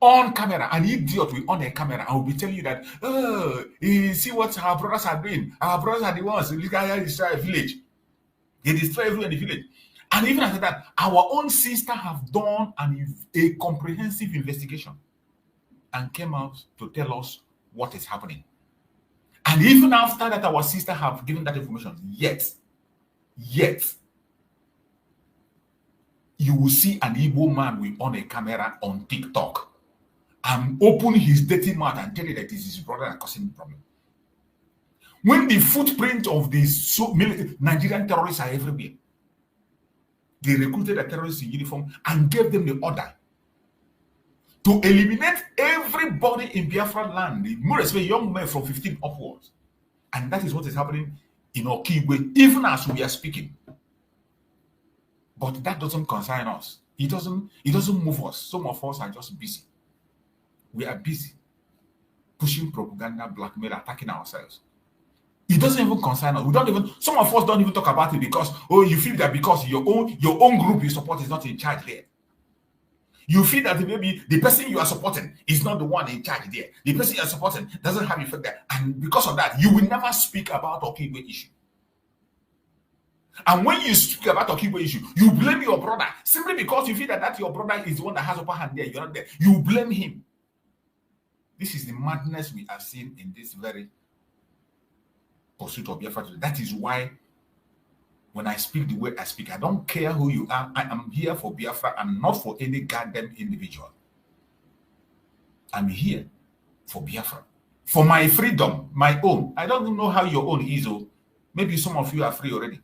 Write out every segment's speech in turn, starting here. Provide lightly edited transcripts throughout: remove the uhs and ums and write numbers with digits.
On camera, an idiot will on a camera and will be telling you that, oh, you see what our brothers are doing. Our brothers are the ones who destroy a village. They destroy everyone in the village. And even after that, our own sister have done a comprehensive investigation and came out to tell us what is happening. And even after that, our sister have given that information, yet, you will see an Igbo man with on a camera on TikTok and open his dirty mouth and tell you that it is his brother that causing the problem. When the footprint of these Nigerian terrorists are everywhere, they recruited a terrorist in uniform and gave them the order to eliminate everybody in Biafra land, more especially young men from 15 upwards. And that is what is happening in Okigwe, even as we are speaking. But that doesn't concern us. It doesn't move us. Some of us are just busy. We are busy pushing propaganda, blackmail, attacking ourselves. It doesn't even concern us. Some of us don't even talk about it because, oh, you feel that because your own group you support is not in charge there. You feel that maybe the person you are supporting is not the one in charge there. The person you are supporting doesn't have effect there. And because of that, you will never speak about Okigwe issue. And when you speak about Okigwe issue, you blame your brother simply because you feel that your brother is the one that has upper hand there. You're not there. You blame him. This is the madness we are seeing in this very pursuit of Biafra. That is why when I speak the way I speak, I don't care who you are. I am here for Biafra and not for any goddamn individual. I'm here for Biafra. For my freedom, my own. I don't even know how your own is. Or maybe some of you are free already.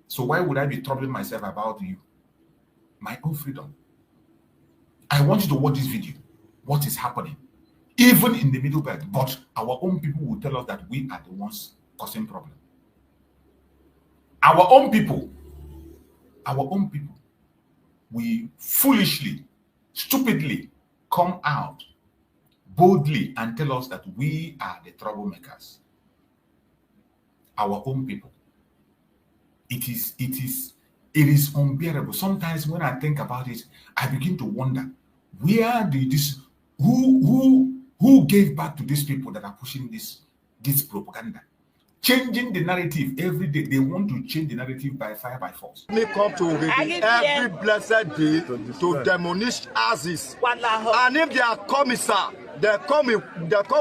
So why would I be troubling myself about you? My own freedom. I want you to watch this video. What is happening? Even in the Middle Belt. But our own people will tell us that we are the ones causing problem. Our own people, we foolishly, stupidly come out boldly and tell us that we are the troublemakers. Our own people. It is unbearable. Sometimes when I think about it, I begin to wonder, who gave back to these people that are pushing this propaganda? Changing the narrative every day. They want to change the narrative by fire, by force. They come to every blessed day to demolish houses. And if they are commissar, they come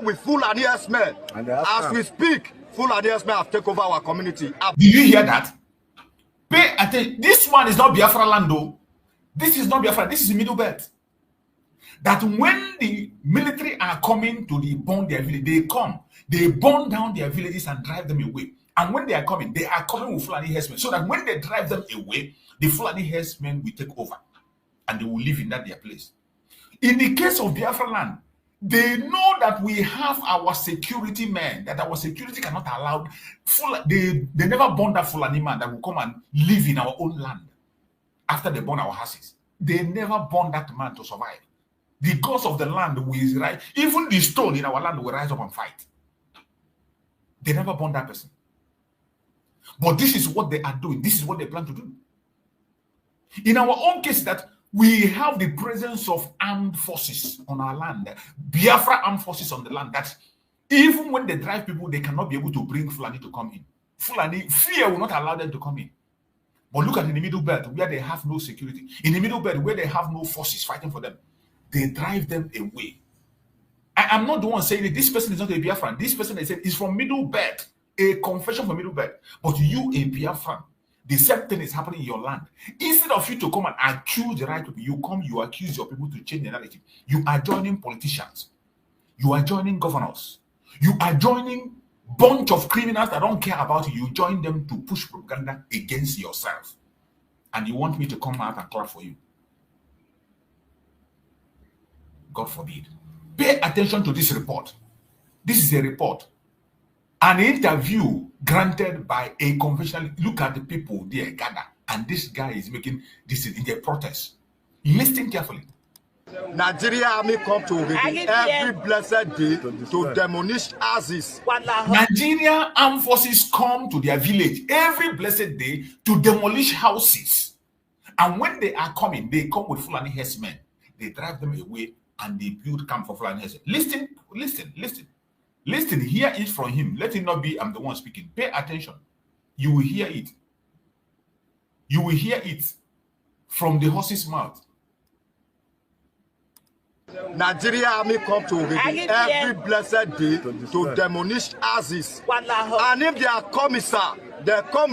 with Fulani men. As we speak, Fulani men have taken over our community. Do you hear that? Pay attention. This one is not Biafra land, though. This is not Biafra. This is the Middle Belt. That when the military are coming to burn their village, they burn down their villages and drive them away. And when they are coming with Fulani herdsmen. So that when they drive them away, the Fulani herdsmen will take over and they will live in their place. In the case of Biafra land, they know that we have our security men, that our security cannot allow. They never burn that Fulani man that will come and live in our own land after they burn our houses. They never burn that man to survive. The gods of the land will rise. Even the stone in our land will rise up and fight. They never burn that person. But this is what they are doing. This is what they plan to do. In our own case, that we have the presence of armed forces on our land. Biafra armed forces on the land. That even when they drive people, they cannot be able to bring Fulani to come in. Fulani, fear will not allow them to come in. But look at in the Middle Belt, where they have no security. In the Middle Belt, where they have no forces fighting for them. They drive them away. I am not the one saying that this person is not a Biafran. This person is from Middle Belt, a confession from Middle Belt. But you, a Biafran, the same thing is happening in your land. Instead of you to come and accuse the right people, you accuse your people to change the narrative. You are joining politicians. You are joining governors. You are joining bunch of criminals that don't care about you. You join them to push propaganda against yourself. And you want me to come out and clap for you. God forbid. Pay attention to this report. This is a report. An interview granted by a conventional. Look at the people there gather. And this guy is making this in their protest. Listen carefully. Nigeria army come to every blessed day to demolish houses. Nigeria armed forces come to their village every blessed day to demolish houses. And when they are coming, they come with Fulani herdsmen. They drive them away and they build camp for Fulani. Listen. Hear it from him. Let it not be I'm the one speaking. Pay attention. You will hear it. You will hear it from the horse's mouth. Nigeria army come to every blessed day to demolish houses. And if they are commissar, they come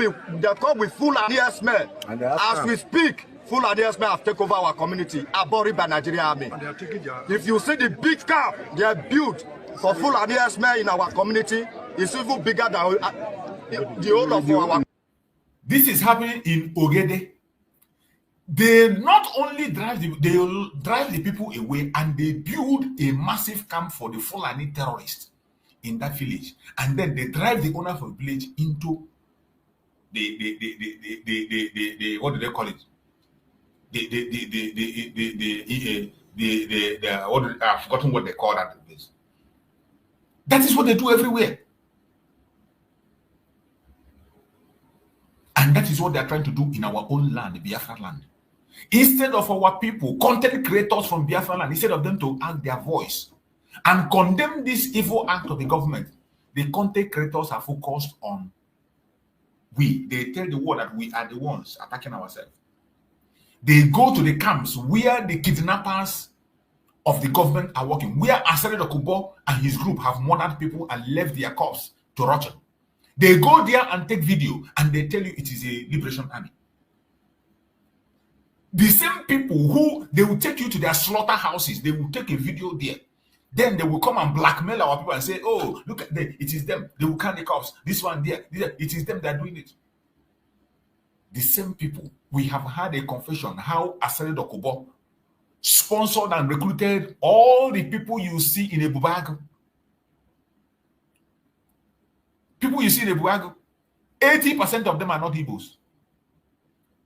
with Fulani men. As we speak, Fulani men have taken over our community, abhorred by Nigeria army. If you see the big camp they have built for Fulani men in our community, it's even bigger than the whole of our. This is happening in Ogede. They not only drive the people away, and they build a massive camp for the Fulani terrorists in that village, and then they drive the owner of the village into the what do they call it? I've forgotten what they call that place. That is what they do everywhere. And that is what they are trying to do in our own land, Biafra land. Instead of our people, content creators from Biafra land, instead of them to act their voice and condemn this evil act of the government, the content creators are focused on we. They tell the world that we are the ones attacking ourselves. They go to the camps where the kidnappers of the government are working, where Asare Dokubo and his group have murdered people and left their corpses to rot. They go there and take video, and they tell you it is a liberation army. The same people who they will take you to their slaughterhouses, they will take a video there. Then they will come and blackmail our people and say, oh, look at them, it is them. They will carry the cops. This one there, it is them that are doing it. The same people. We have had a confession how Asare Dokubo sponsored and recruited all the people you see in Ebubago. People you see in Ebubago, 80% of them are not Igbos.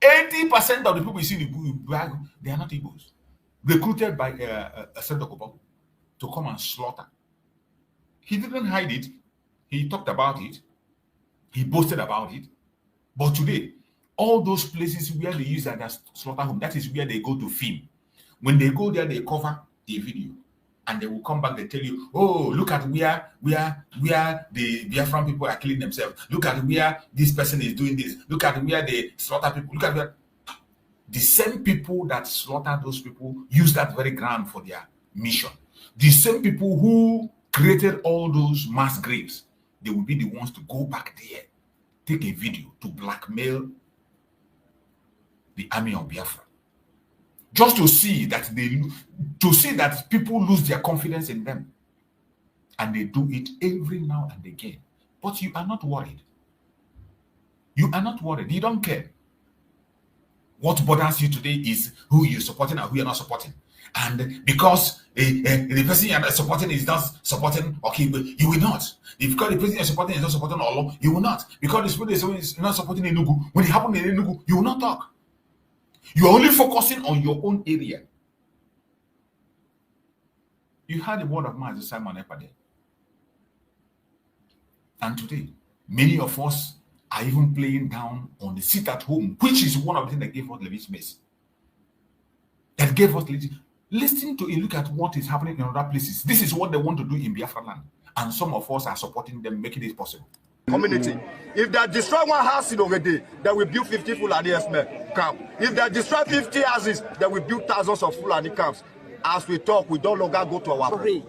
80% of the people you see in Ebubago, they are not Igbos. Recruited by Asare Dokubo to come and slaughter. He didn't hide it. He talked about it. He boasted about it. But today, all those places where they use that as slaughter home, that is where they go to film. When they go there, they cover a video. And they will come back, they tell you, oh, look at where the Biafran people are killing themselves. Look at where this person is doing this. Look at where they slaughter people. Look at where the same people that slaughter those people use that very ground for their mission. The same people who created all those mass graves, they will be the ones to go back there, take a video to blackmail the army of Biafra. Just to see that people lose their confidence in them. And they do it every now and again. But you are not worried. You are not worried. You don't care. What bothers you today is who you're supporting and who you're not supporting. And because the person you're not supporting is not supporting, okay, but you will not. Because the person you're supporting is not supporting Allah, you will not. Because the person is not supporting Enugu, when it happened in Enugu, you will not talk. You are only focusing on your own area. You heard the word of Master Simon Ekpa. And today, many of us are even playing down on the seat at home, which is one of the things that gave us legitimacy. That gave us legitimacy. Listen to it, look at what is happening in other places. This is what they want to do in Biafra land. And some of us are supporting them, making it possible. Community. If they destroy one house in Ogede, they will build 50 Fulani camp. If they destroy 50 houses, they will build thousands of Fulani camps. As we talk, we don't longer go to our parade.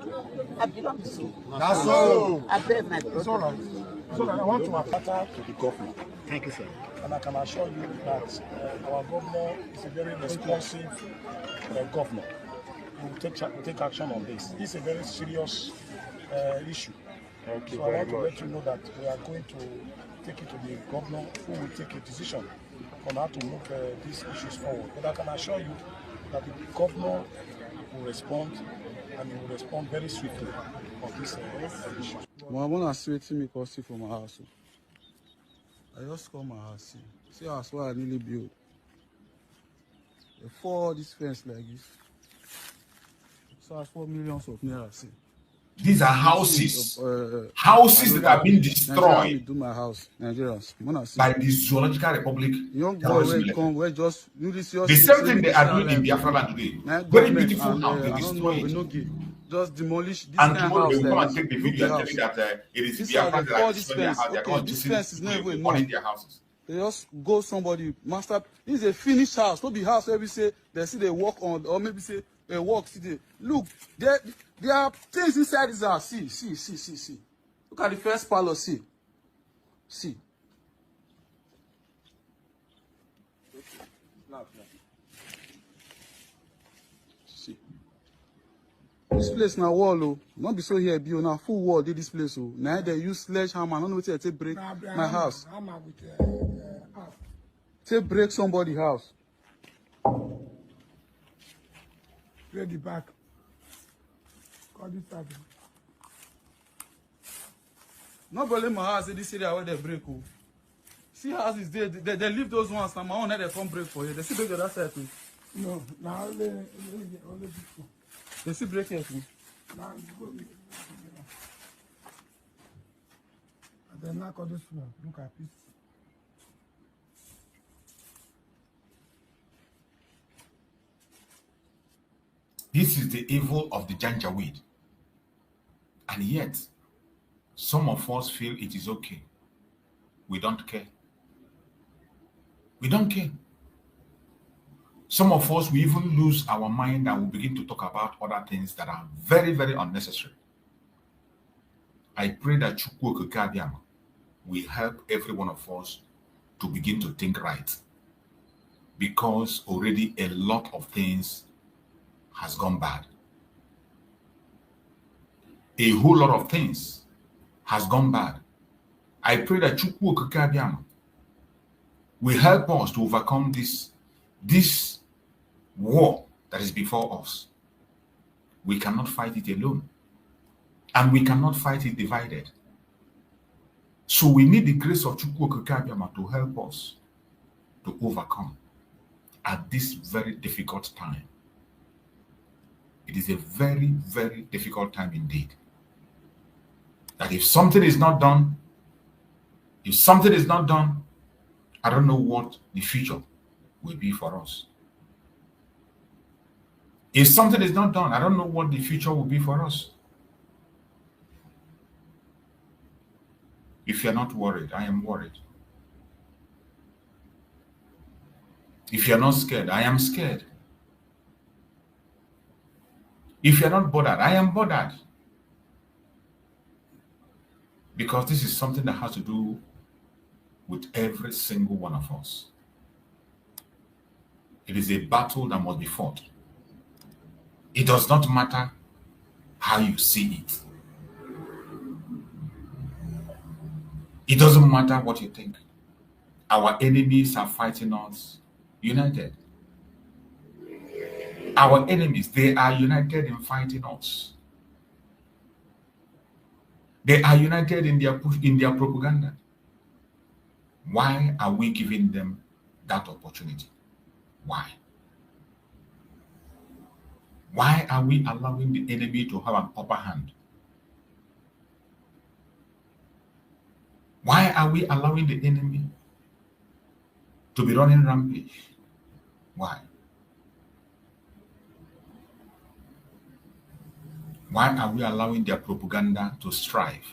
That's all. It's all right. So I want to appeal to the government. Thank you, sir. And I can assure you that our governor is a very responsive governor. We will take action on this. This is a very serious issue. Okay, so I want to let you know that we are going to take it to the governor, who will take a decision on how to move these issues forward. But I can assure you that the governor will respond, and he will respond very swiftly on this issue. Well, I want to see me call from my house. I just call my house. See how I nearly built. Before this fence like this. So I 4 million of naira. These are houses. Houses that are being destroyed do my house. Nigerians. by the Zoological Republic. Young boy will come, we just the same thing they are doing in Biafra today. Very beautiful house. They destroy it. Just demolish this and kind tomorrow house. They will come and take the video and tell you that it is Biafra that are destroying their house. They are all this fence is not even demolishing their houses. They just go somebody master. This is a finished house. Not be house where we say they see they work on, or maybe say they work. See they look. There are things inside this house. See. Look at the first parlor. See. See. This place now wall, oh. Not be so here, be now full wall. Did this place, oh. Now they use sledgehammer. I don't know what they break my house. Take break somebody's house. Play the back. Call this side. Nobody in my house in this area where they break, oh. See houses there. They leave those ones. Now my own they come break for you. They see break the other side too. No, now only people. They see break here too. Now go. And then knock on this one. Look at this. This is the evil of the Janjaweed. And yet, some of us feel it is okay. We don't care. We don't care. Some of us, we even lose our mind and we begin to talk about other things that are very, very unnecessary. I pray that Chukwu Okike Abiama will help every one of us to begin to think right. Because already a lot of things has gone bad. A whole lot of things has gone bad. I pray that Chukwu Okike Abiama will help us to overcome this war that is before us. We cannot fight it alone. And we cannot fight it divided. So we need the grace of Chukwu Okike Abiama to help us to overcome at this very difficult time. It is a very, very difficult time indeed. That if something is not done, I don't know what the future will be for us. If something is not done, I don't know what the future will be for us. If you're not worried, I am worried. If you're not scared, I am scared. If you're not bothered, I am bothered. Because this is something that has to do with every single one of us. It is a battle that must be fought. It does not matter how you see it. It doesn't matter what you think. Our enemies are fighting us united. Our enemies, they are united in fighting us. They are united in their propaganda. Why are we giving them that opportunity? Why? Why are we allowing the enemy to have an upper hand? Why are we allowing the enemy to be running rampage? Why? Why are we allowing their propaganda to strive?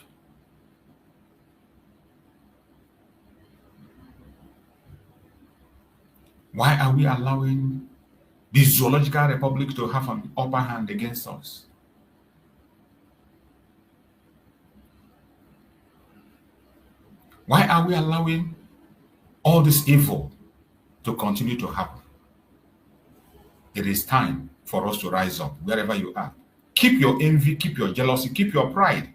Why are we allowing the Zoological Republic to have an upper hand against us? Why are we allowing all this evil to continue to happen? It is time for us to rise up wherever you are. Keep your envy, keep your jealousy, keep your pride.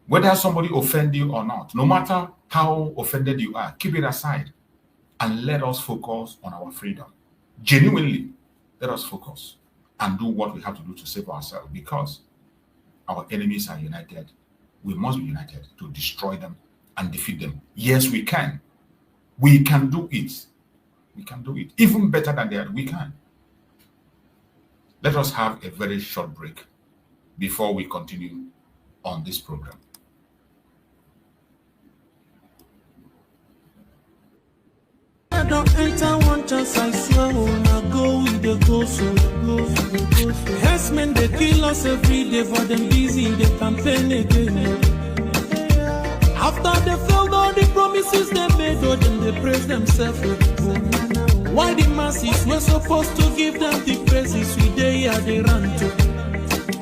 Whether somebody offend you or not, no matter how offended you are, keep it aside and let us focus on our freedom. Genuinely, let us focus and do what we have to do to save ourselves, because our enemies are united. We must be united to destroy them and defeat them. Yes, we can. We can do it. We can do it. Even better than they are, we can. Let us have a very short break. before we continue on this program. I don't enter one chance, I swear, I go with the ghost, yes, men, they kill us every day, for them busy, they campaign again. After they failed all the promises they made, oh, then they praise themselves. Why the masses were supposed to give them the praises, we they are they run to.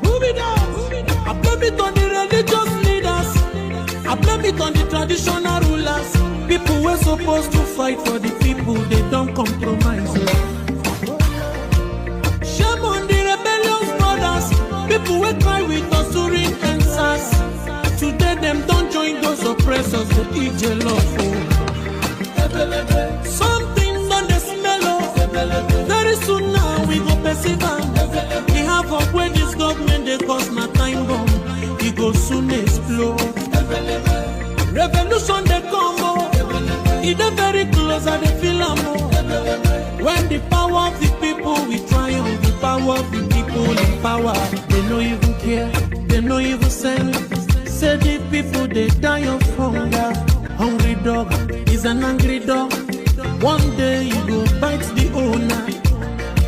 Move it down. I blame it on the religious leaders, I blame it on the traditional rulers. People were supposed to fight for the people, they don't compromise. Shame on the rebellious brothers, people will cry with us during answers. Today them don't join those oppressors, they eat jello. Something on the smell. Very soon now we go perceive. We have up where this government they cause my time bomb. It go soon explode. Revolution they come. It is very close and they feel more. When the power of the people we triumph, the power of the people in power. They no even care, they no even send. Say the people they die of hunger. Hungry dog is an angry dog. One day you go bite the owner.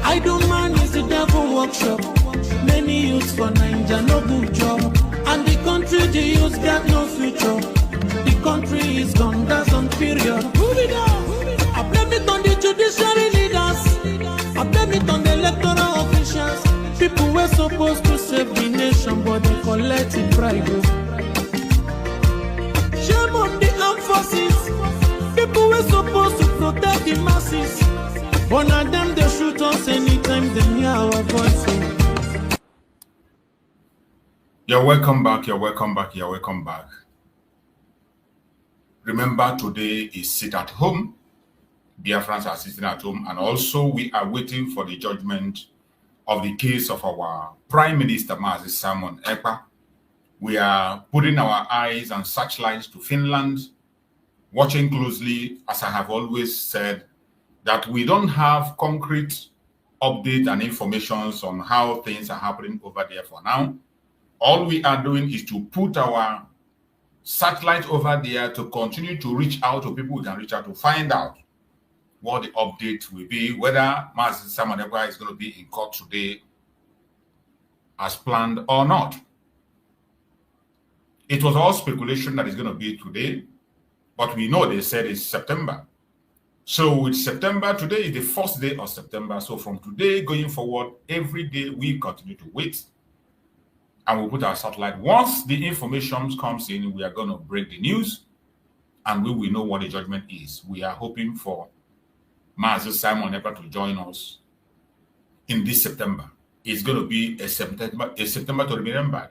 I don't man is the devil workshop. Many youths for Nigeria no good job. And the country the youths got no future. The country is gone, that's on period. Move it down. I blame it on the judiciary leaders. I blame it on the electoral officials. People were supposed to save the nation, but they collect it private. Shame on the armed forces. People were supposed to protect the masses. One of them they shoot us anytime they hear our voices. You're welcome back, you're welcome back, you're welcome back. Remember, today is sit at home. Biafrans are sitting at home, and also we are waiting for the judgment of the case of our Prime Minister, Simon Ekpa. We are putting our eyes and searchlights to Finland, watching closely, as I have always said, that we don't have concrete updates and informations on how things are happening over there for now. All we are doing is to put our satellite over there to continue to reach out to people we can reach out to find out what the update will be, whether Simon Ekpa is going to be in court today as planned or not. It was all speculation that it's going to be today, but we know they said it's September. So with September, today is the first day of September. So from today going forward, every day we continue to wait. And we'll put our satellite. Once the information comes in, we are going to break the news and we will know what the judgment is. We are hoping for Simon Ekpa to join us in this September. It's going to be a September to be remembered.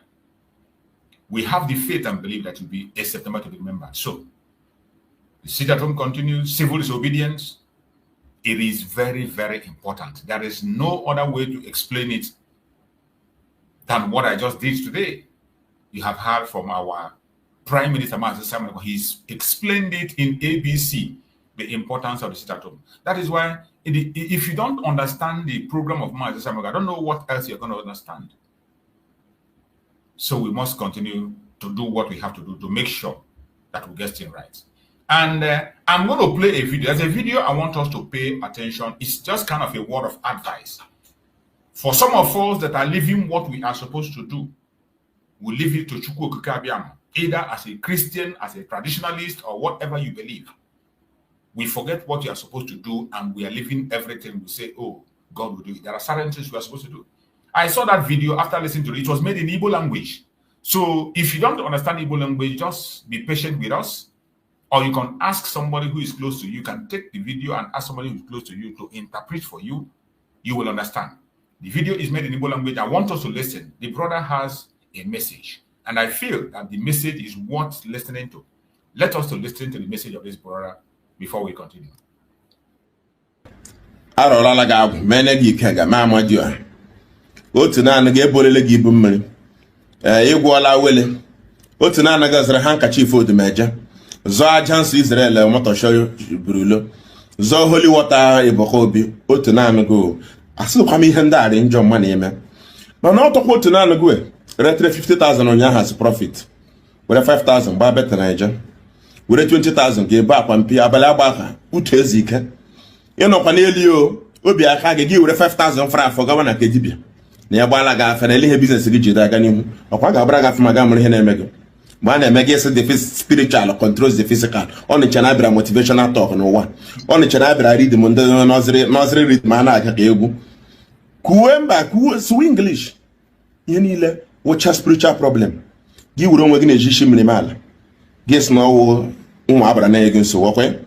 We have the faith and belief that it will be a September to be remembered. So, the sit at home continues, civil disobedience. It is very, very important. There is no other way to explain it than what I just did today. You have heard from our Prime Minister, Simon Ekpa. He's explained it in ABC, the importance of the sit at home. That is why, if you don't understand the program of Simon Ekpa, I don't know what else you're going to understand. So we must continue to do what we have to do to make sure that we get it right. And I'm going to play a video. There's a video I want us to pay attention. It's just kind of a word of advice. For some of us that are living what we are supposed to do, we leave it to Chukwu Okike Abiyama, either as a Christian, as a traditionalist, or whatever you believe. We forget what we are supposed to do, and we are leaving everything. We say, oh, God will do it. There are certain things we are supposed to do. I saw that video after listening to it. It was made in Igbo language. So if you don't understand Igbo language, just be patient with us. Or you can ask somebody who is close to you. You can take the video and ask somebody who is close to you to interpret for you. You will understand. The video is made in Igbo language. I want us to listen. The brother has a message. And I feel that the message is worth listening to. Let us to listen to the message of this brother before we continue. Otu na ga-ebolele gị ibu mmiri ịgwọla wele otu na gazara handkerchief odumeje zọ ajansi Israel motosho burulo zọ holy water iboko obi otu na go asịkwa m ihe ndị arị njọ mma na-eme mana ọtọkwa otu na go retre 50,000 on has profit. With 5,000 ba better Niger. With 20,000 give back one pia balabaka utezika. You know panelio obi aka give with 5,000 for governor kedibia. Na yabala ga fanele he business gi jida ga nimu. Okwa ga bra ga fuma ga mure he na emego. Man emege say the spiritual controls the physical. On the channel bra motivational talk no one. On the channel bra read the nursery read man aka egu. Kuemba ku su English. Yenile what spiritual problem. Give we don't work in a jishim minimal. Guess no abra na egen so okwe.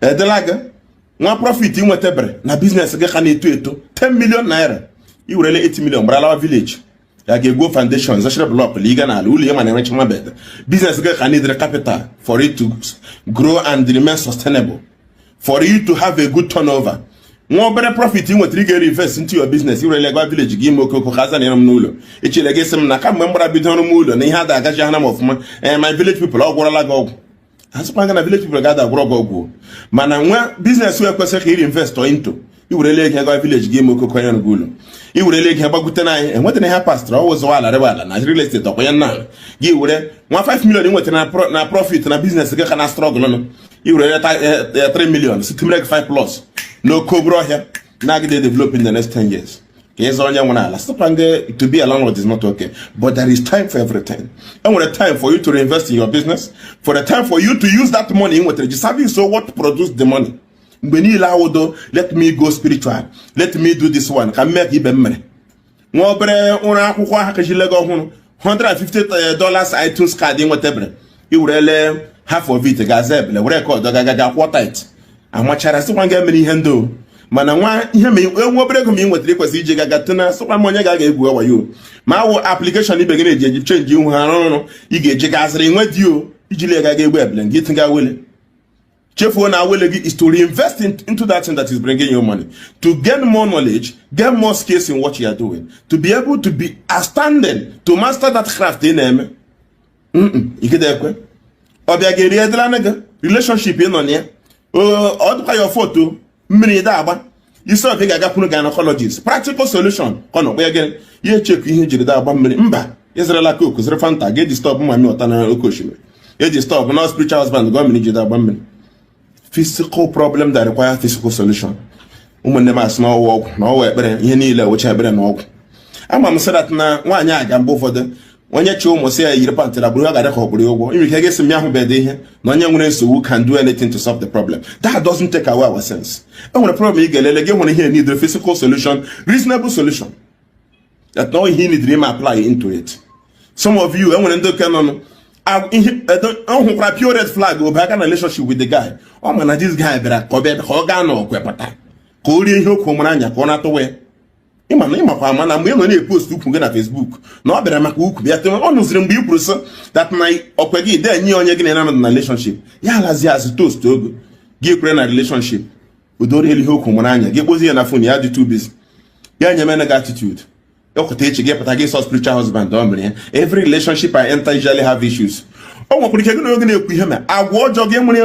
Edelaga one profit in whatever na business ga kan eto 10 million naira. You really 80 million brala village. Ya go foundations social block liga na uli yama na enrichment bed. Business ga kan need the capital for it to grow and remain sustainable. For you to have a good turnover. One better profit in what you invest into your business. You really go village give me koko kazan yam nulo. It's like some na come member bidon mulo. Ni hada agaja hanam of my village people all go la go. As panga village people gather go. Man when business we kwese here investor into. You really go village give me koko yan gulo. You really have bagutena and what in a pastor always wala na real estate to yan na. Give we 1.5 million in what na profit na business ga kana struggle no. You really 3 million. So to make 5 plus. No cobra here. Now they develop in the next 10 years. To be a landlord is not okay. But there is time for everything. And when the time for you to reinvest in your business, for the time for you to use that money in what service, so what produce the money. Let me go spiritual. Let me do this one. Can make even money. $150 iTunes card in whatever. You really half of it, gazelle, record, quarter it. And what I still want to get many handle. Mana ihe me nwobere ko mi nwetere kwesi ije gaga tena so kwa monye gaga egwu awa yo ma wo application ibe gene je change ihu ha no I ga eje gasiri nwedi o ijile gaga egwu eblen gi tinga wele chefu na wele gi is to reinvest into that thing that is bringing you money, to gain more knowledge, get more skills in what you are doing, to be able to be outstanding, to master that craft in them. You get that? Obia geri edla naga relationship in on here. Oduka your photo mini daba. You saw the gagapunu gynecologist. Practical solution. Kono we again. You check ihe jiri daba mini mba. Israela cook zre fanta get disturb mami otana okoshime. You disturb no spiritual husband go mini jiri daba mini. Physical problem that require physical solution. Umene mas no work no we bere ihe niile wo cha bere no work. Ama mse that na nwanya aga mbo for the onye chi umu say yiri pantira buru aga de ko buru ogwo. Imi kege se mi ahu be de ihe na onye nwere nsowu can do anything to solve the problem. That doesn't take away our sense. And when the problem igelele ge wona here need the physical solution, reasonable solution. That no he need to apply into it. Some of you when ndo canon a pure red flag or back in a relationship with the guy. Oh man, this guy better go bed hogano kwepata. Ko ri ihe okomranya ko na to we. Ima kwa mana mwe no na post ukwu na Facebook. No abere maka ukwu bia te onu zire mgbe ipuruso that na okwegi de anyi onye gị na relationship. Ya lazi as toast ogo. Gi kwere na relationship. Udori ihe okomranya. Gi kpozi ya na phone ya dị too busy. Ya nyeme na attitude. Spiritual husband. Every relationship I enter usually have issues. Oh, what you know, I watch your game when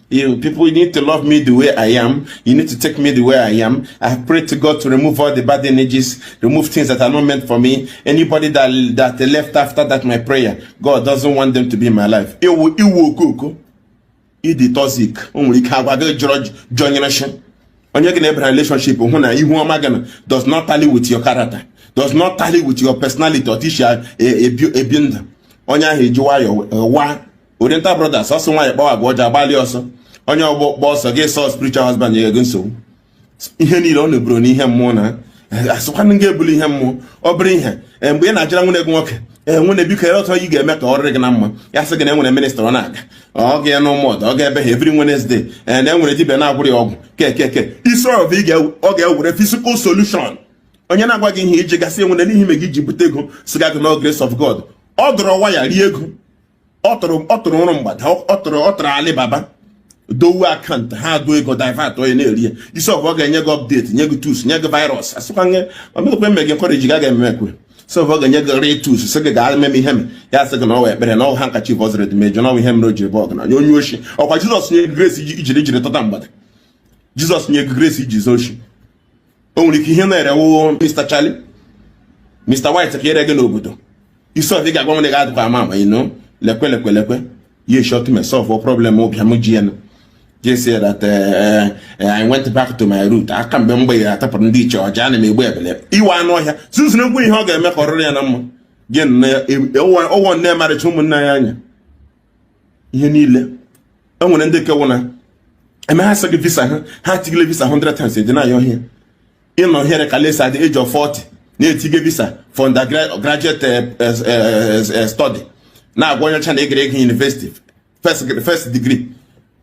you people need to love me the way I am. You need to take me the way I am. I have prayed to God to remove all the bad energies, remove things that are not meant for me. Anybody that left after that my prayer, God doesn't want them to be in my life. It will cook. It is toxic. Only generation. When you're in a relationship, does not tally with your character, does not tally with your personality or teach a bind. On your head, Oriental brothers, also why about Goja Bali also. On your boss against our spiritual husband, you're against so. You need only brony him more. As one get bully him more, or bring her. And when I don't walk, and when they be careful, you get met or number. Yes, again, when a minister on that. Okay, no more. Okay, every Wednesday. And then when it be now, it's sort of okay with a physical solution. On your not working here, you can say when they need him a gijibutego, so that no grace of God. Other wire, Diego. Other Alibaba. Do I can't, how do we go divert or in area? You saw what I update, Negu tools, Nega virus. As long as I'm not going to make encourage Gaga. So what I get rate tools, so I maybe him. Yes, I can know it, but no handkerchief was ready major. Now we have Roger Bogana. You knew she, or Jesus knew grace, Jesus knew grace, Jesus. only here Mr. Charlie, Mr. White here again obodo. You saw the guy going to get mama, you know, lekwe. You shot myself for problem of Hamujian. Just say that I went back to my root. I can't remember at top of the ditch or Johnny Webber. You are not here. Susan, no way, hog and make a again, one name at a woman. You need I want to take one. A master visa, had to give visa 100 times. Deny you here. You know, here at the age of 40, near to give visa for undergraduate study. Now, going to Chanegre University, first degree.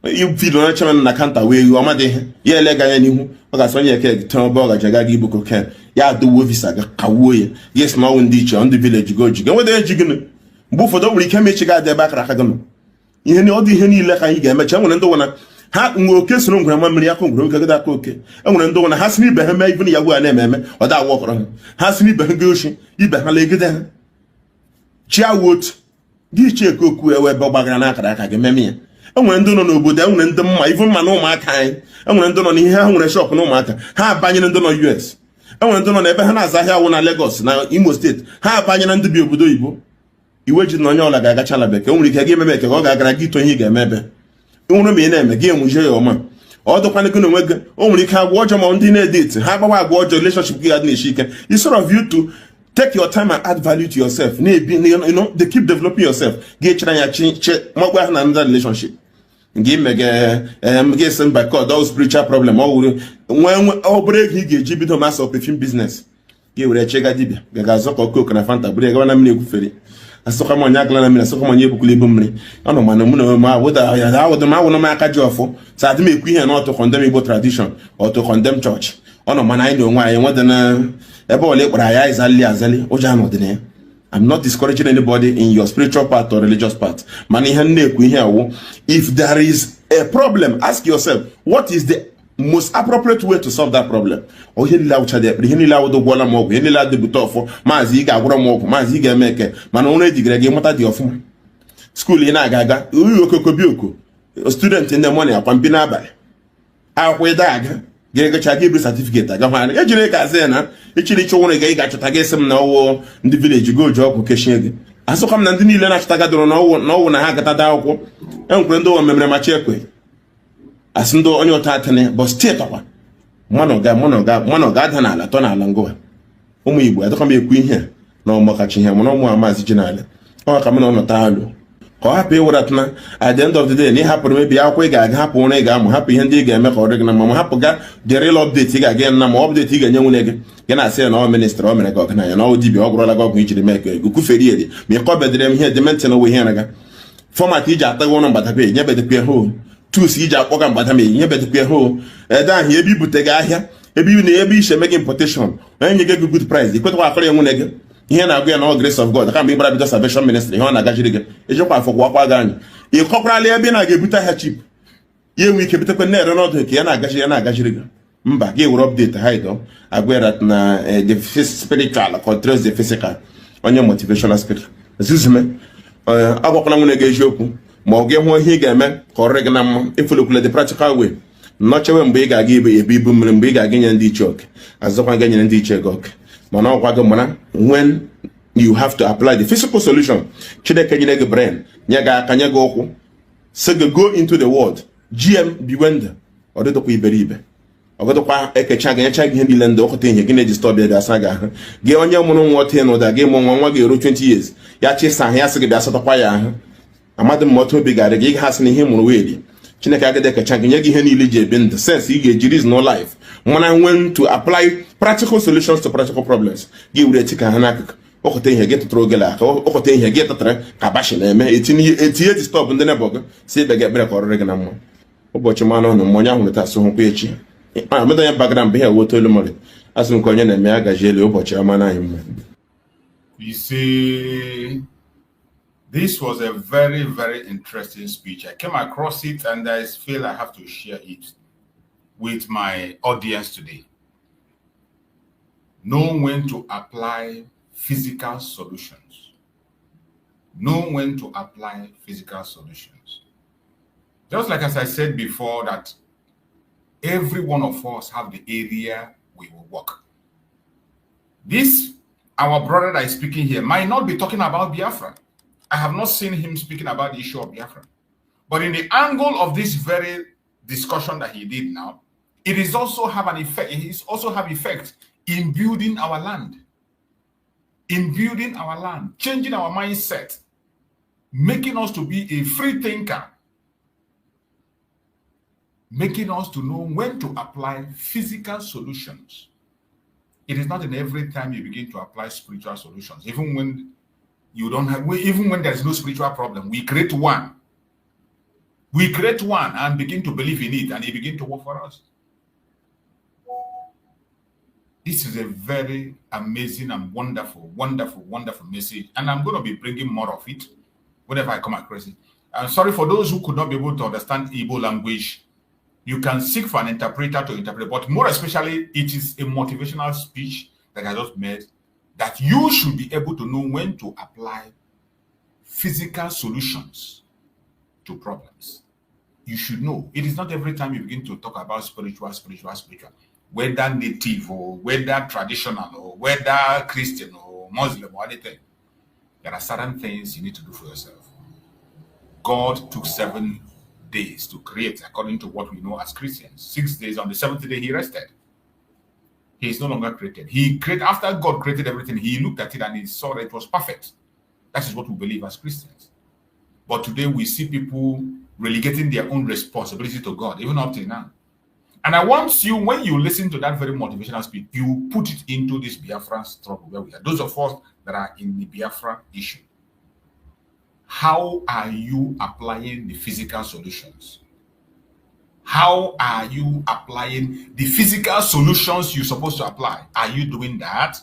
You feel on a chairman account away, you are mad. Yeah, leg I knew. Because when you can turn bog, Jagagi book can. Ya do visa, Kawoy. Yes, my own teacher on the village go. Go with the jigger. Buffer don't we can make you got the back ragam. You know, the henny like I get much. I want to wanna have no kiss no grandma Miriaco, that cookie. I want to do one has me behind me, even Yawa name, or that walk on. Has me behind Gushi, you behind leg then. Chia wood. This check cook where Bob Granaka can memmy. I want to know about them and them, even my no my kind. I want to know here when I shop no matter. How banyan and the US. I want to know never has I have one at Lagos now, Imo State. How banyan and the Budo. You wait on your like I got Chalabek, only can give me a hog I got to Higa maybe. You want to be a name again with your man. All the Panagun only can watch a mountain edit. How about watch your relationship with Nishika? It's sort of you to take your time and add value to yourself. You know, they keep developing yourself. Get check more another relationship. Give me get some by call those spiritual problem. When break he get to master perfume business. Give a check at Dibia. Gazoko cook and a fanta break on a milk ferry. I saw come on Yaklan and so come on Yabukuli. I don't know, my what I would not make a job for. So I make we not to condemn Igbo tradition or to condemn church. Oh no, man, I know why I want to Azali, Ojano. I'm not discouraging anybody in your spiritual part or religious part. If there is a problem, ask yourself, what is the most appropriate way to solve that problem? Oh, he allowed the Bola Mog, he allowed the Butofo, Maziga, Gramok, Maziga Meke, Manone di Gregimata di Ofuma. School in Agaga, Uyoko, a student in the morning, a Pampinabai. Our dag. Get a certificate. I got a Jamaica Zena, it's only got to take some now in the village, go job, occasion. I saw come Nandini Lena Tagado, no one I had a and Grando and Memory Macheque. As no on your Tatane, but state one. Monogad, and Latona Langoa. Umi, I don't be a queen here. No more catching him, no more Maziginale. Or coming on a talo. Happy at the end of the day, ni happen maybe I quick I happen one egg, I'm happy and dig and make or regular mamma happen the real update again, I'm updating a young leg. Can I say no minister or Menagok and I know DB or Grolagok which they make a good ferry. Me a copy them here, dimension away here. For my teacher, I want but I pay, never the peer home. Two siege up, but I mean, never the peer home. Down here, be put a guy here. Maybe you shall make importation. When you get a good price, you could walk on one egg. Here now, again, all grace of God. I can't be bribed with salvation ministry. You want to get it. It's your part for Wapagan. You corporally have been a get cheap. You we keep it up and not to Kiana Gajiga. Mba, give update hide. I wear that the spiritual controls the physical on your motivational spirit. Zuzme, I walk along with a Gajoku. More game one here, man, correct them if you look at the practical way. Not when big I give a big boom and big again and the choke. As the one again and the choke. When you have to apply the physical solution, brain, go into the world, GM Biwenda, or the Beribe. Or the Chag Hindi Land, or disturb the saga. Get on your mono what or the game on 20 years. Yachis and Yasaka Dasapaya. A madam motto big at the gig has in him already. Chinaka Chaganyagi Henny Lige been the sense he is no life. When I went to apply practical solutions to practical problems, give the chicken hanak, or get to throw Gala, or get a Kabashi, 18 years to stop in the neighborhood, say they get break or regular. But your man on the Monya with us on page. I'm not a background here, what tell you, as in Koyan and Miaga Jelly, but your man. You see, this was a very, very interesting speech. I came across it and I feel I have to share it with my audience today. Know when to apply physical solutions. Know when to apply physical solutions. Just like as I said before, that every one of us have the area we will work. This, our brother that is speaking here, might not be talking about Biafra. I have not seen him speaking about the issue of Biafra. But in the angle of this very discussion that he did now, it is also have an effect. It is also have effect in building our land. In building our land, changing our mindset, making us to be a free thinker, making us to know when to apply physical solutions. It is not in every time you begin to apply spiritual solutions. Even when you don't have, even when there's no spiritual problem, we create one. We create one and begin to believe in it, and it begins to work for us. This is a very amazing and wonderful, wonderful, wonderful message. And I'm going to be bringing more of it whenever I come across it. I'm sorry for those who could not be able to understand Igbo language. You can seek for an interpreter to interpret, but more especially, it is a motivational speech that I just made that you should be able to know when to apply physical solutions to problems. You should know. It is not every time you begin to talk about spiritual, whether native or whether traditional or whether Christian or Muslim or anything. There are certain things you need to do for yourself. God took 7 days to create, according to what we know as Christians. 6 days, on the 7th day, he rested. He is no longer created. He created, after God created everything, he looked at it and he saw that it was perfect. That is what we believe as Christians. But today we see people relegating their own responsibility to God, even up till now. And I want you, when you listen to that very motivational speech, you put it into this Biafra struggle where we are. Those of us that are in the Biafra issue. How are you applying the physical solutions? How are you applying the physical solutions you're supposed to apply? Are you doing that?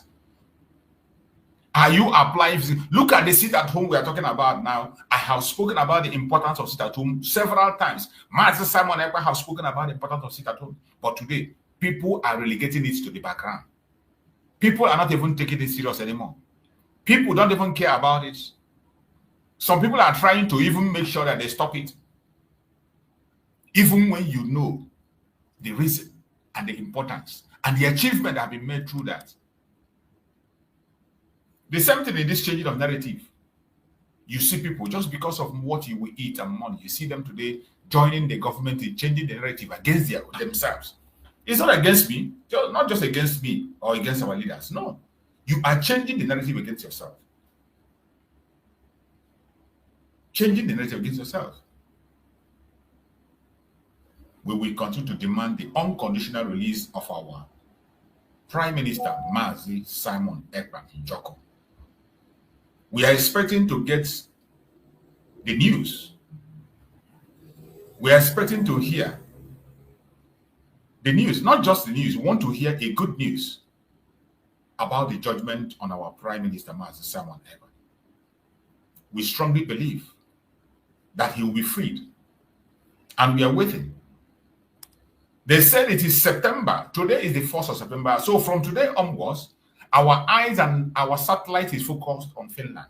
Are you applying? Look at the sit at home we are talking about now. I have spoken about the importance of sit at home several times. Master Simon Ekpa has spoken about the importance of sit at home. But today, people are relegating it to the background. People are not even taking it serious anymore. People don't even care about it. Some people are trying to even make sure that they stop it. Even when you know the reason and the importance and the achievement that have been made through that. The same thing in this changing of narrative. You see people, just because of what you will eat and money, you see them today joining the government in changing the narrative against themselves. It's not against me, not just against me or against our leaders. No. You are changing the narrative against yourself. Changing the narrative against yourself. We will continue to demand the unconditional release of our Prime Minister, Mazi Simon Ekpa Njoku. We are expecting to get the news. We are expecting to hear the news, not just the news. We want to hear a good news about the judgment on our Prime Minister, Mazi Simon Ekpa. We strongly believe that he will be freed. And we are waiting. They said it is September. Today is the 1st of September. So from today onwards, our eyes and our satellite is focused on Finland.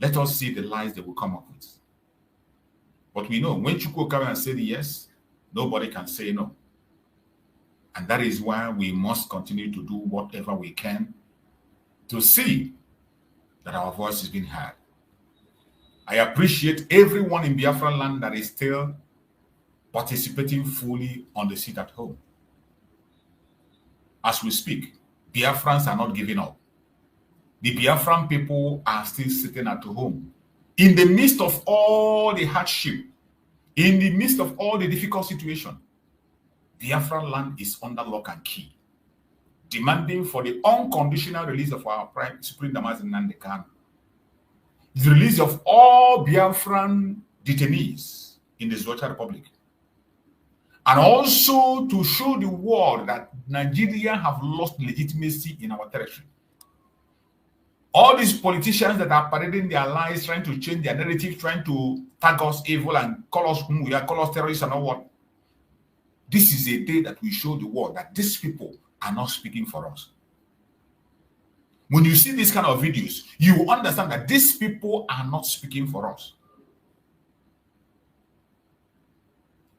Let us see the lies they will come up with. But we know when Chukwu come and say yes, nobody can say no. And that is why we must continue to do whatever we can to see that our voice is being heard. I appreciate everyone in Biafra land that is still participating fully on the seat at home. As we speak, Biafrans are not giving up. The Biafran people are still sitting at home. In the midst of all the hardship, in the midst of all the difficult situation, Biafran land is under lock and key, demanding for the unconditional release of our Supreme Damazi Nnamdi Kanu, the release of all Biafran detainees in the Zocha Republic, and also to show the world that Nigeria have lost legitimacy in our territory. All these politicians that are parading their lies, trying to change their narrative, trying to tag us evil and call us whom we are, call us terrorists and all what. This is a day that we show the world that these people are not speaking for us. When you see these kind of videos, you will understand that these people are not speaking for us.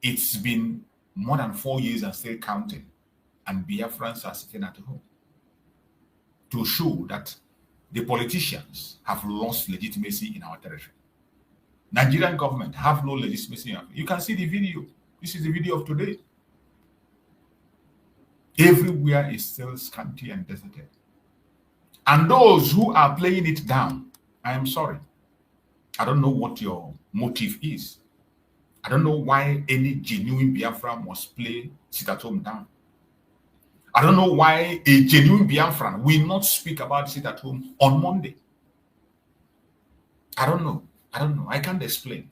It's been more than 4 years and still counting. and Biafrans are sitting at home, to show that the politicians have lost legitimacy in our territory. Nigerian government have no legitimacy. You can see the video. This is the video of today. Everywhere is still scanty and deserted. And those who are playing it down, I am sorry. I don't know what your motive is. I don't know why any genuine Biafra must play sit at home down. I don't know why a genuine Biafran will not speak about sit at home on Monday. I don't know. I can't explain.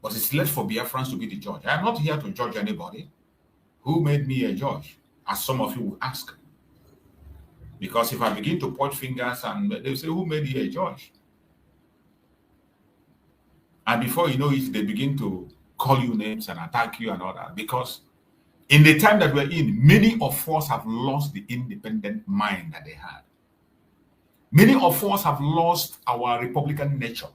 But it's left for Biafrans to be the judge. I am not here to judge anybody. Who made me a judge? As some of you will ask. Because if I begin to point fingers and they'll say, who made you a judge? And before you know it, they begin to call you names and attack you and all that. Because in the time that we're in, many of us have lost the independent mind that they had. Many of us have lost our Republican nature.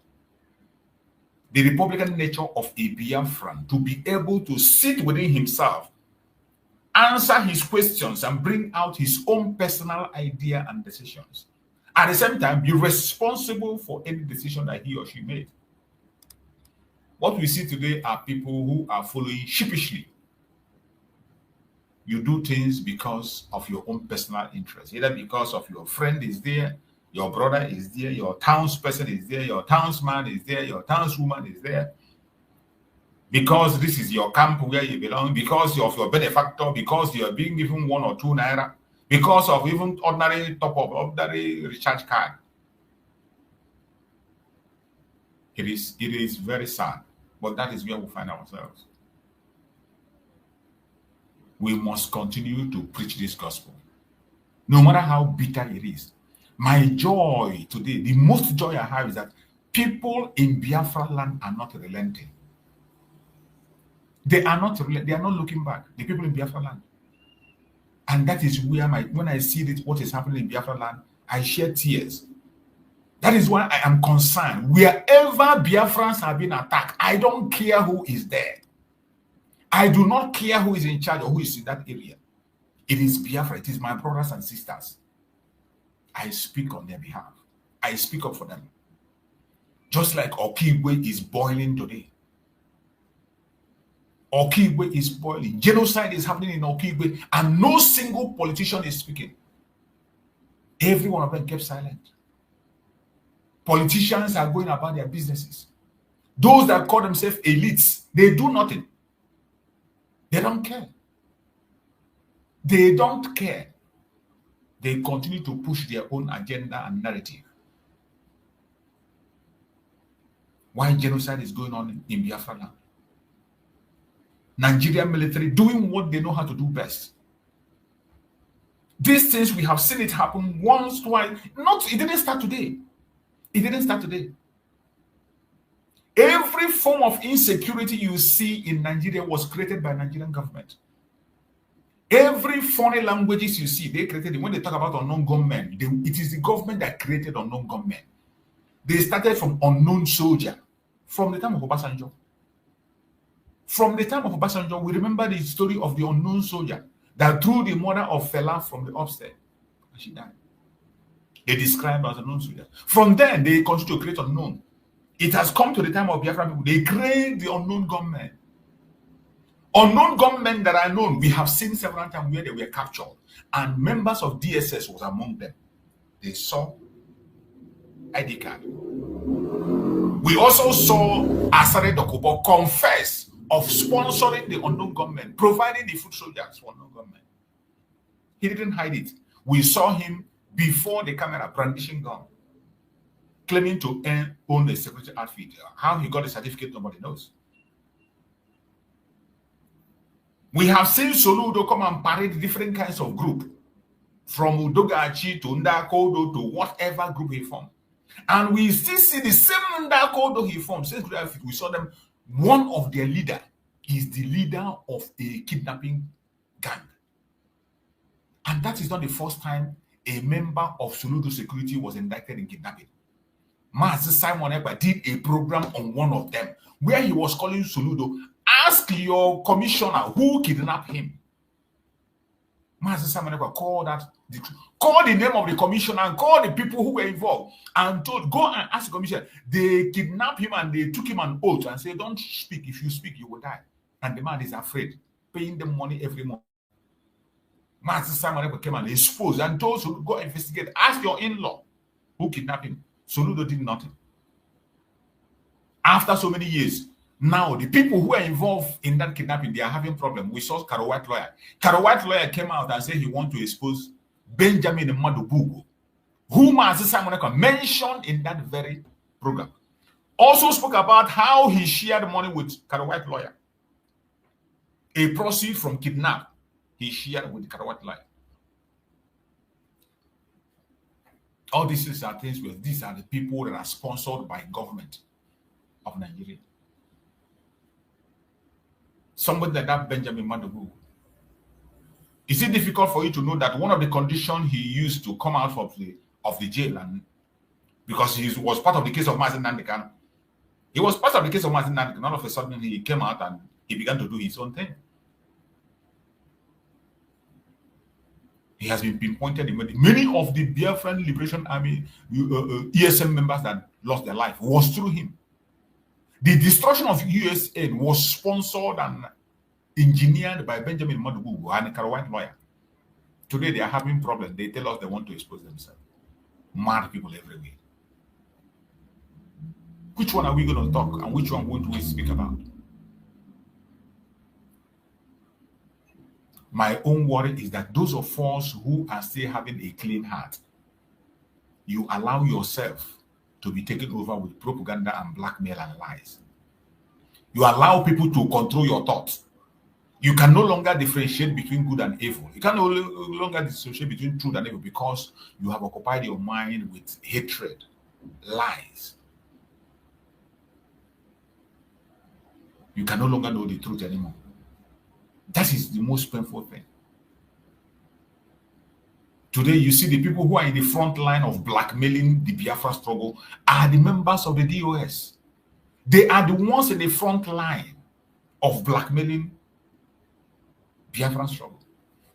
The Republican nature of a Biafran, to be able to sit within himself, answer his questions, and bring out his own personal idea and decisions. At the same time, be responsible for any decision that he or she made. What we see today are people who are following sheepishly. You do things because of your own personal interest, either because of your friend is there, your brother is there, your townsperson is there, your townsman is there, your townswoman is there. Because this is your camp where you belong, because of your benefactor, because you are being given 1 or 2 naira, because of even ordinary top-up, ordinary recharge card. It is very sad, but that is where we find ourselves. We must continue to preach this gospel, no matter how bitter it is. My joy today, the most joy I have, is that people in Biafra land are not relenting. They are not looking back. The people in Biafra land. And that is where when I see what is happening in Biafra land, I shed tears. That is why I am concerned. Wherever Biafrans have been attacked, I don't care who is there. I do not care who is in charge or who is in that area. It is Biafra. It is my brothers and sisters. I speak on their behalf. I speak up for them. Just like Okigwe is boiling today. Okigwe is boiling. Genocide is happening in Okigwe, and no single politician is speaking. Every one of them kept silent. Politicians are going about their businesses. Those that call themselves elites, they do nothing. They don't care. They don't care. They continue to push their own agenda and narrative. Why genocide is going on in Biafra land? Nigerian military doing what they know how to do best. These things, we have seen it happen once, twice. It didn't start today. It didn't start today. Every form of insecurity you see in Nigeria was created by Nigerian government. Every foreign languages you see, they created it. When they talk about unknown gunmen, it is the government that created unknown gunmen. They started from unknown soldier from the time of Obasanjo. From the time of Obasanjo, we remember the story of the unknown soldier that threw the mother of Fela from the upstairs and she died. They described as unknown soldier. From then, they continue to create unknown. It has come to the time of Biafran people. They create the unknown gunmen. Unknown gunmen that are known, we have seen several times where they were captured, and members of DSS was among them. They saw ID card. We also saw Asare Dokubo confess of sponsoring the unknown gunmen, providing the food soldiers for unknown gunmen. He didn't hide it. We saw him before the camera brandishing gun, claiming to own a security outfit. How he got the certificate, nobody knows. We have seen Soludo come and parade different kinds of group, from Udogachi to Ndakodo to whatever group he formed. And we still see the same Ndakodo he formed. Since we saw them, one of their leader is the leader of a kidnapping gang. And that is not the first time a member of Soludo security was indicted in kidnapping. Master Simon Ekpa did a program on one of them where he was calling Soludo, ask your commissioner who kidnapped him. Master Simon Ekpa called the name of the commissioner and called the people who were involved and told, go and ask the commissioner. They kidnapped him and they took him an oath and said, don't speak. If you speak, you will die. And the man is afraid, paying them money every month. Master Simon Ekpa came and exposed and told to go investigate. Ask your in-law who kidnapped him. Soludo did nothing. After so many years, now the people who are involved in that kidnapping, they are having problem. We saw Karo White lawyer. Karo White lawyer came out and said he want to expose Benjamin Madubugu, who Master Simon Ekpa mentioned in that very program. Also spoke about how he shared money with Karo White lawyer. A proceed from kidnap, he shared with Karo White lawyer. All these are things where these are the people that are sponsored by government of Nigeria. Somebody like that Benjamin Madubugu. Is it difficult for you to know that one of the conditions he used to come out of the jail, and because he was part of the case of Mazi Nnamdi Kanu, he was part of the case of Mazi Nnamdi Kanu, all of a sudden he came out and he began to do his own thing. He has been pinpointed in many of the Biafran Liberation Army ESM members that lost their life was through him. The destruction of USN was sponsored and engineered by Benjamin Madubugu and a Karo White lawyer. Today they are having problems. They tell us they want to expose themselves. Mad people everywhere. Which one are we going to talk and which one won't we speak about? My own worry is that those of us who are still having a clean heart, you allow yourself to be taken over with propaganda and blackmail and lies. You allow people to control your thoughts. You can no longer differentiate between good and evil. You can no longer differentiate between truth and evil because you have occupied your mind with hatred, lies. You can no longer know the truth anymore. That is the most painful thing. Today, you see the people who are in the front line of blackmailing the Biafra struggle are the members of the DOS. They are the ones in the front line of blackmailing Biafran struggle,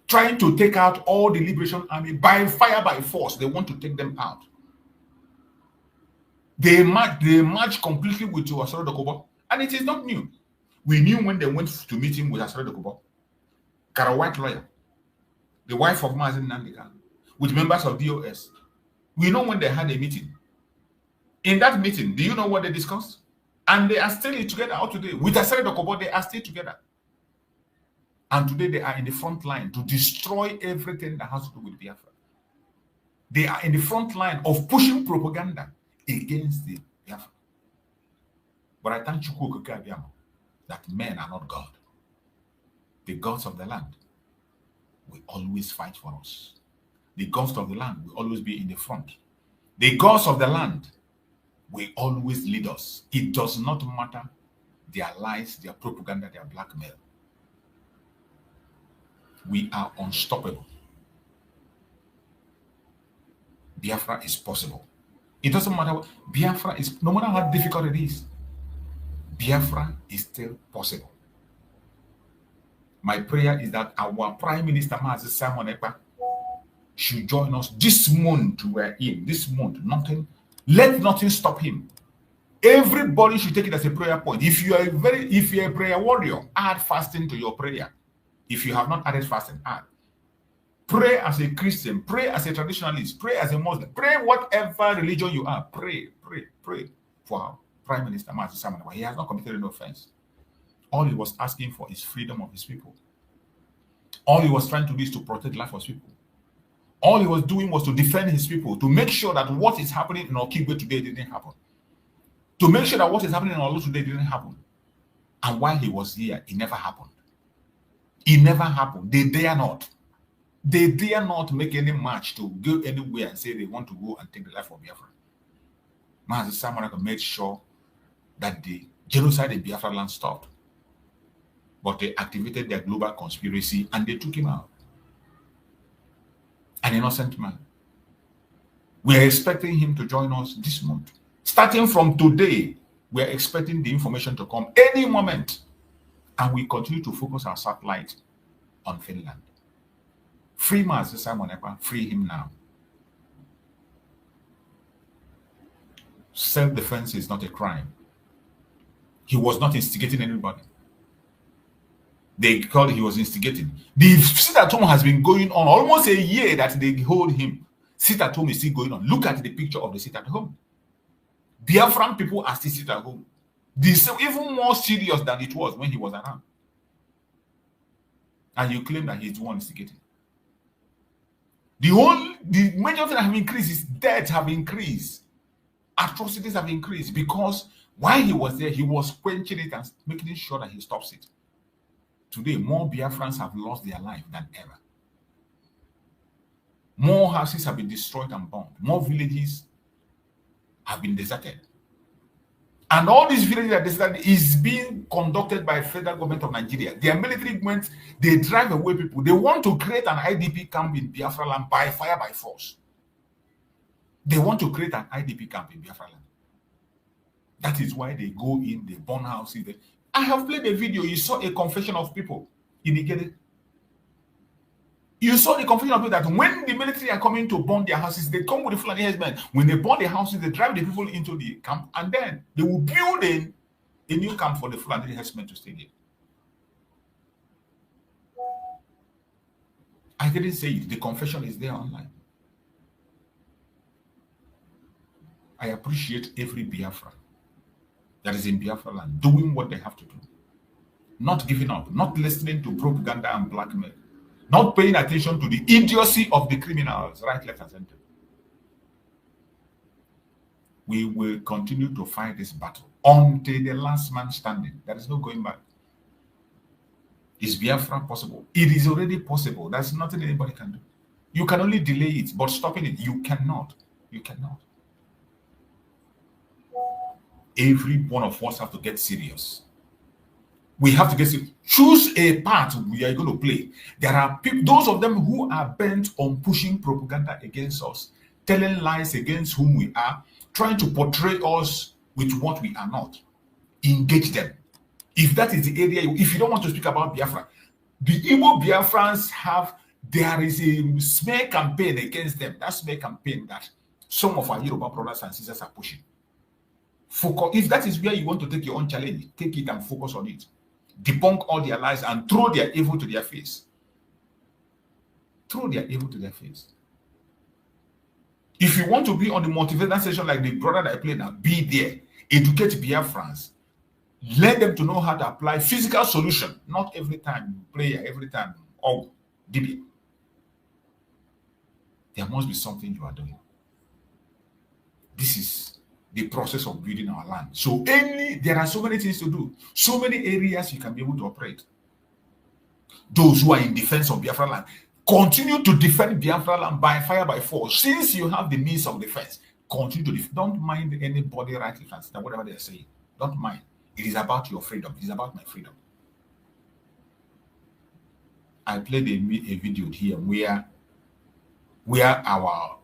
trying to take out all the Liberation Army by fire, by force. They want to take them out. They march completely with Asaro Dokubo, and it is not new. We knew when they went to meet him with Asaro Dokubo, Karo White lawyer, the wife of Mazi Nnamdi Kanu, with members of DOS. We know when they had a meeting. In that meeting, do you know what they discussed? And they are still together out today. With Asaro Dokubo, they are still together. And today they are in the front line to destroy everything that has to do with Biafra. They are in the front line of pushing propaganda against the Biafra. But I thank Chukwu that men are not God. The gods of the land will always fight for us. The gods of the land will always be in the front. The gods of the land will always lead us. It does not matter their lies, their propaganda, their blackmail. We are unstoppable. Biafra is possible. It doesn't matter what Biafra is, no matter how difficult it is, Biafra is still possible. My prayer is that our Prime Minister, Mazi Simon Ekpa, should join us this month. We're in this month. Let nothing stop him. Everybody should take it as a prayer point. If you are a prayer warrior, add fasting to your prayer. If you have not added fasting, add. Pray as a Christian, pray as a traditionalist, pray as a Muslim, pray whatever religion you are. Pray for our Prime Minister Mazi Simon Ekpa. He has not committed any offense. All he was asking for is freedom of his people. All he was trying to do is to protect life of his people. All he was doing was to defend his people, to make sure that what is happening in Okigwe today didn't happen. To make sure that what is happening in Olu today didn't happen. And while he was here, it never happened. It never happened. They dare not. They dare not make any march to go anywhere and say they want to go and take the life of Biafra. Mazi Simon Ekpa made sure that the genocide in Biafra land stopped. But they activated their global conspiracy and they took him out. An innocent man. We are expecting him to join us this month. Starting from today, we are expecting the information to come any moment. And we continue to focus our satellite on Finland. Free Master Simon Ekpa, free him now. Self-defense is not a crime. He was not instigating anybody. They called he was instigating. The sit at home has been going on almost a year that they hold him. Sit at home is still going on. Look at the picture of the sit at home. Biafran people are still sit at home. This is even more serious than it was when he was around. And you claim that he's the one instigating. The major thing that have increased is deaths have increased. Atrocities have increased because while he was there, he was quenching it and making sure that he stops it. Today, more Biafrans have lost their life than ever. More houses have been destroyed and burned. More villages have been deserted. And all these villages that deserted is being conducted by the federal government of Nigeria. Their military movements, they drive away people. They want to create an IDP camp in Biafra land by fire, by force. They want to create an IDP camp in Biafra land. That is why they go in, they burn houses. I have played a video. You saw a confession of people in Ikede. You saw the confession of people that when the military are coming to burn their houses, they come with the Fulani herdsmen. When they burn the houses, they drive the people into the camp, and then they will build a new camp for the Fulani herdsmen to stay there. I didn't say it. The confession is there online. I appreciate every Biafra that is in Biafra land doing what they have to do. Not giving up, not listening to propaganda and blackmail, not paying attention to the idiocy of the criminals, right, left, and center. We will continue to fight this battle until the last man standing. There is no going back. Is Biafra possible? It is already possible. There's nothing anybody can do. You can only delay it, but stopping it, you cannot. You cannot. Every one of us have to get serious. We have to get serious. Choose a part we are going to play. There are people, those of them who are bent on pushing propaganda against us, telling lies against whom we are, trying to portray us with what we are not. Engage them. If that is the area, if you don't want to speak about Biafra, the Igbo Biafrans there is a smear campaign against them. That smear campaign that some of our Yoruba brothers and sisters are pushing. Focus. If that is where you want to take your own challenge, take it and focus on it. Debunk all their lies and throw their evil to their face. Throw their evil to their face. If you want to be on the motivational session like the brother that I played now, be there. Educate Biafrans. Let them to know how to apply physical solution. Not every time prayer, every time DB. There must be something you are doing. This is the process of building our land. So there are so many things to do, so many areas you can be able to operate. Those who are in defense of Biafra land, continue to defend Biafra land by fire, by force. Since you have the means of defense, continue to defend. Don't mind anybody right, left, and whatever they are saying. Don't mind. It is about your freedom. It is about my freedom. I played a video here where our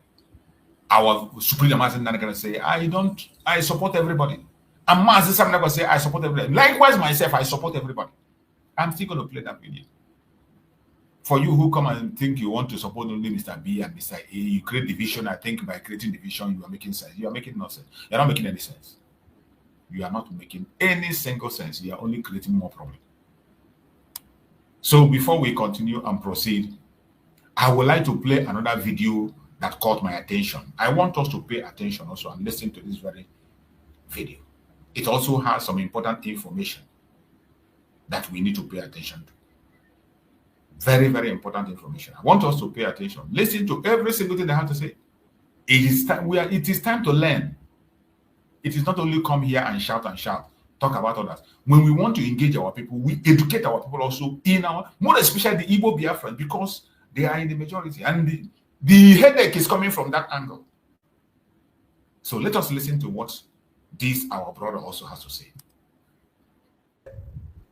Supreme Master is going to say, I support everybody. And Master Simon going to say, I support everybody. Likewise, myself, I support everybody. I'm still going to play that video. For you who come and think you want to support only Mr. B and Mr. A, you create division. I think by creating division, you are making sense. You are making no sense. You're not making any sense. You are not making any single sense. You are only creating more problems. So before we continue and proceed, I would like to play another video that caught my attention. I want us to pay attention also and listen to this very video. It also has some important information that we need to pay attention to. Very, very important information. I want us to pay attention. Listen to every single thing they have to say. It is time to learn. It is not only come here and shout, talk about others. When we want to engage our people, we educate our people also more especially the Igbo Biafran, because they are in the majority. And the headache is coming from that angle. So let us listen to what our brother also has to say.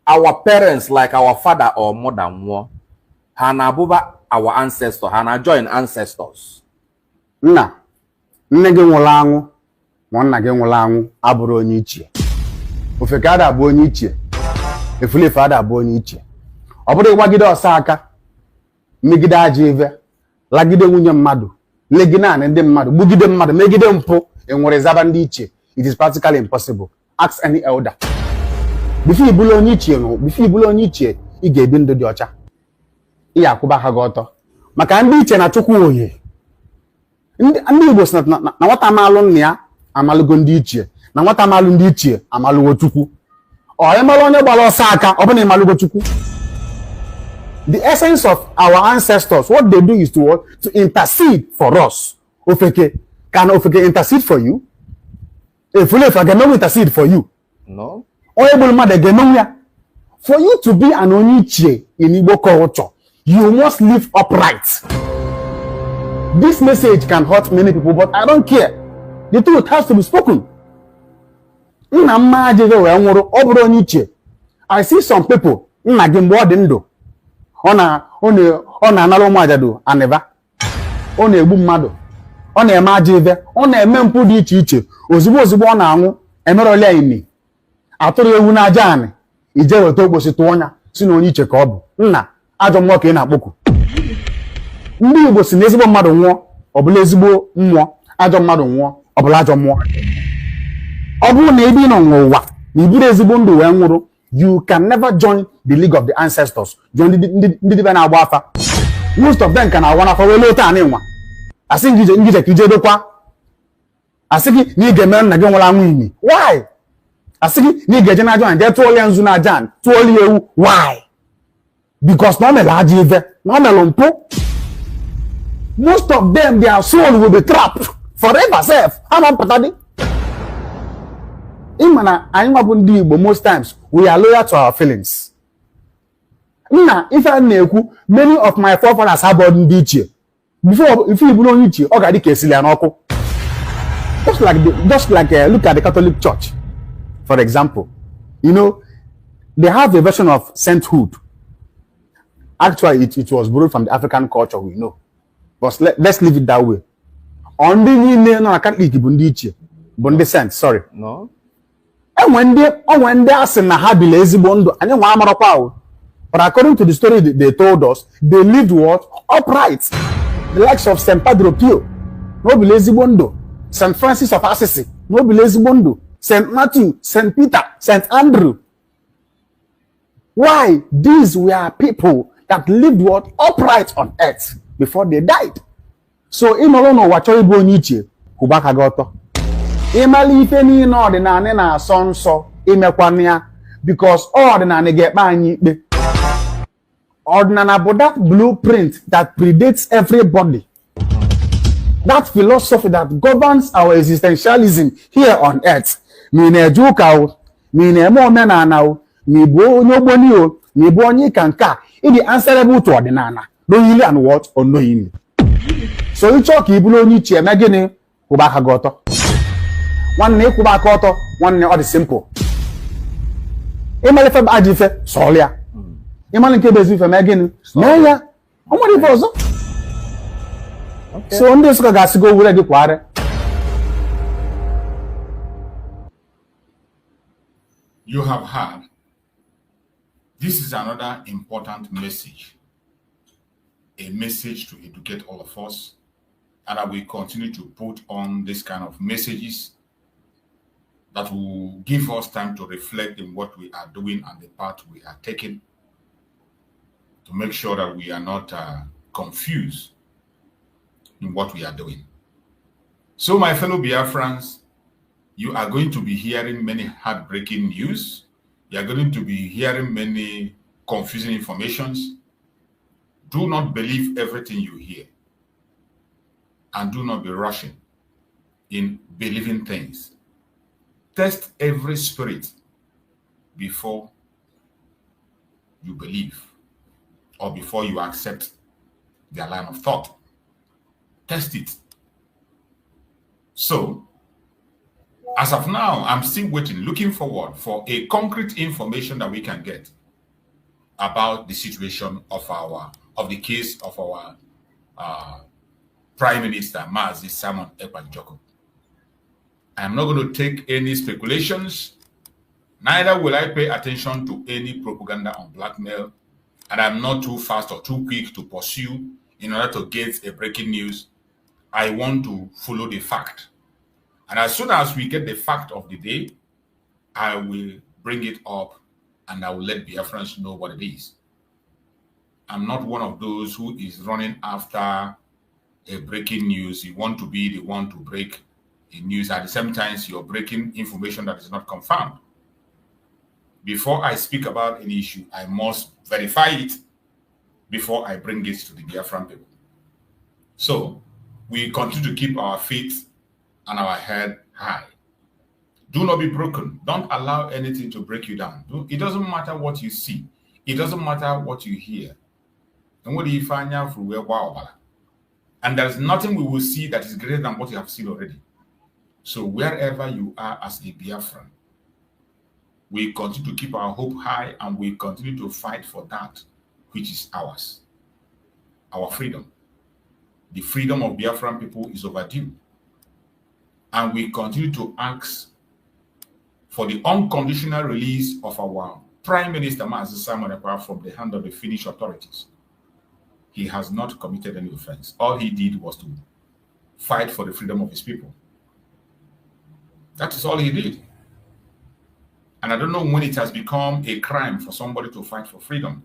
Our parents, like our father or mother, Hana Buba, our ancestor, Hana join ancestors. Nna nne gị nwụrụ anwụ, nwanna gị nwụrụ anwụ abụrụ onye ichie. Ofeke ada abụ onye ichie. Efulefu ada abụ onye ichie. Ọ bụrụ ịgbagide ọsọ aka megide aja ive, lagide nwunye mmadụ, legide ndị mmadụ, gbugide mmadụ, megide mpụ, enwere zaba ndị iche. It is practically impossible. Ask any elder. Before ibulu onye ichie, ị ga-ebi ndụ dị ọcha. Ị ga-akwụba aka gị ọtọ. Maka ndị iche na chukwu oye. Ndị Igbo sị na nwata amalụ nna ya amalụgo ndị ichie, na nwata amalụ ndị ichie amalụgo chukwu. Ọ emalụ onye gbara ọsọ aka, ọ bụ na ịmalụgo chukwu. The essence of our ancestors, what they do is to intercede for us. Ofeke, can Ofeke intercede for you? If I can intercede for you. No. For you to be an Oniche in Igbo culture, you must live upright. This message can hurt many people, but I don't care. The truth has to be spoken. I see some people analo majadu aneva ona egbu mmadụ ọ na-eme aja ive ọ na-eme mpụ dị iche iche ozugbo ọ na-anwụ emerọla ini atụrụ ewu na aja anị ije weta okposi tụọ ọnya si na onye iche ka ọ bụ nna ajọ mmụọ ka ị na-akpọku. Ndị Igbo si na ezigbo mmadụ nwụọ ọ bụla ezigbo mmụọ, ajọ mmadụ nwụọ ọ bụla ajọ mmụọ. Ọ bụrụ na ebe ị nọ n'ụwa na iburu ezigbo ndụ wee nwụrụ, you can never join the league of the ancestors. Join the na agba afa. Most of them can awana for wele ota anwa. Asi ngije kije dokwa. Asiki ni geme na gwe nwala anwu ini. Why? Asiki ni geje na join je tuoli anzu na jan, tuoli ewu. Why? Because no me laji eve, no me lompo. Most of them, their soul will be trapped forever self. How am patadi? Imana anyị Igbo most times we are loyal to our feelings. Nna if I na-ekwu many of my forefathers have ndị ichie. Before if you bụrụ onye ichie ọ ga-adị ka esili n'ọkụ. Just like look at the Catholic Church. For example, you know, they have a version of sainthood. Actually, it was borrowed from the African culture, we know. But let's leave it that way. On the Catholic bụ ndị ichie, bụ ndị saint, sorry. No. And when they ask na ha bi ezigbo ndụ, anyị nwa amarakwa ahụ. But according to the story they told us, they lived what? Upright. The likes of St. Padre Pio, no bi ezigbo ndụ. St. Francis of Assisi, no bi ezigbo ndụ. St. Matthew, St. Peter, St. Andrew. Why? These were people that lived what? Upright on earth before they died. So ị nọrọ n'ụwa chọrọ ịbụ onye ichie, kwụba aka gị ọtọ. Imali ife niile ọdịnala na-asọ nsọ imekwana ya because ọdịnala ga-ekpe anyị ikpe. Ọdịnala bụ that blueprint that predates everybody. That philosophy that governs our existentialism here on earth. Ma ị na-eje ụka o, ma ị na-eme omenala o, ma ị bụ onye ogboni o, ma ị bụ onye ịka nka, ị dị answerable to ọdịnala, knowingly and what unknowingly. So ịchọ ka ị bụrụ onye ichie eme gịnị? Kwụba aka gị ọtọ. Nwanne ịkwụba aka ọtọ, nwanne ọ dị simple. Ịmara ife bụ ajọ ife, sọọlụ ya. Ịmara nke bụ ezi ife mee gịnị? Mee ya. Ọ nwere ife ọzọ. So ndị Nsụka ga-asịgo were gị kware. You have heard. This is another important message. A message to educate all of us. And I will continue to put on this kind of messages that will give us time to reflect in what we are doing and the path we are taking to make sure that we are not confused in what we are doing. So my fellow Biafrans, you are going to be hearing many heartbreaking news. You are going to be hearing many confusing informations. Do not believe everything you hear. And do not be rushing in believing things. Test every spirit before you believe or before you accept their line of thought. Test it. So, as of now, I'm still waiting, looking forward for a concrete information that we can get about the situation of the case of our Prime Minister Simon Ekpa Njoku. I'm not going to take any speculations. Neither will I pay attention to any propaganda on blackmail and I'm not too fast or too quick to pursue in order to get a breaking news. I want to follow the fact. And as soon as we get the fact of the day, I will bring it up and I will let Biafrans know what it is. I'm not one of those who is running after a breaking news. You want to be the one to break a news. At the same time, you're breaking information that is not confirmed. Before I speak about an issue, I must verify it before I bring it to the Biafran people. So we continue to keep our feet and our head high. Do not be broken. Don't allow anything to break you down. It doesn't matter what you see. It doesn't matter what you hear. And what do you find out through where? And there's nothing we will see that is greater than what you have seen already. So wherever you are as a Biafran, we continue to keep our hope high and we continue to fight for that which is ours, our freedom. The freedom of Biafran people is overdue. And we continue to ask for the unconditional release of our Prime Minister, Simon Ekpa, from the hand of the Finnish authorities. He has not committed any offense. All he did was to fight for the freedom of his people. That is all he did. And I don't know when it has become a crime for somebody to fight for freedom.